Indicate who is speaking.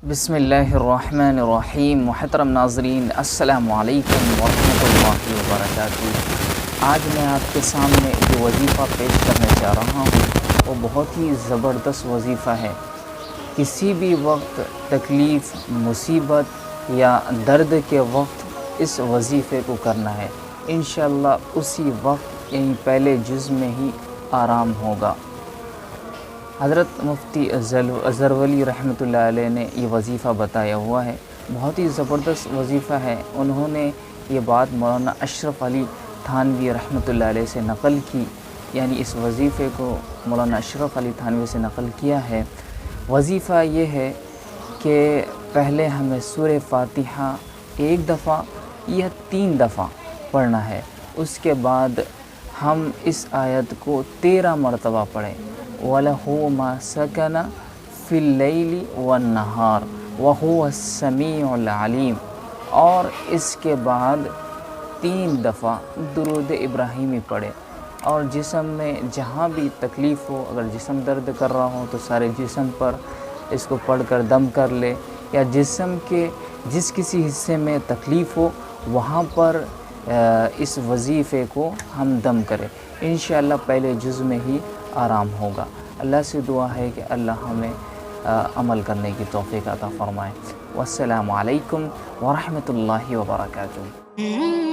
Speaker 1: بسم اللہ الرحمن الرحیم۔ محترم ناظرین، السلام علیکم ورحمۃ اللہ وبرکاتہ۔ آج میں آپ کے سامنے جو وظیفہ پیش کرنے جا رہا ہوں وہ بہت ہی زبردست وظیفہ ہے۔ کسی بھی وقت تکلیف، مصیبت یا درد کے وقت اس وظیفے کو کرنا ہے، انشاءاللہ اسی وقت یعنی پہلے جز میں ہی آرام ہوگا۔ حضرت مفتی اظہر ولی رحمۃ اللہ علیہ نے یہ وظیفہ بتایا ہوا ہے، بہت ہی زبردست وظیفہ ہے۔ انہوں نے یہ بات مولانا اشرف علی تھانوی رحمۃ اللہ علیہ سے نقل کی، یعنی اس وظیفے کو مولانا اشرف علی تھانوی سے نقل کیا ہے۔ وظیفہ یہ ہے کہ پہلے ہمیں سورہ فاتحہ ایک دفعہ یا 3 دفعہ پڑھنا ہے، اس کے بعد ہم اس آیت کو 13 مرتبہ پڑھیں۔ وَلَهُ مَا سَكَنَ فِي اللَّيْلِ وَالنَّهَارِ وَهُوَ السَّمِيعُ الْعَلِيمُ، اور اس کے بعد 3 دفعہ درود ابراہیمی پڑھیں۔ اور جسم میں جہاں بھی تکلیف ہو، اگر جسم درد کر رہا ہو تو سارے جسم پر اس کو پڑھ کر دم کر لے، یا جسم کے جس کسی حصے میں تکلیف ہو وہاں پر اس وظیفے کو ہم دم کریں، انشاءاللہ پہلے جز میں ہی آرام ہوگا۔ اللہ سے دعا ہے کہ اللہ ہمیں عمل کرنے کی توفیق عطا فرمائے۔ والسلام علیکم ورحمۃ اللہ وبرکاتہ۔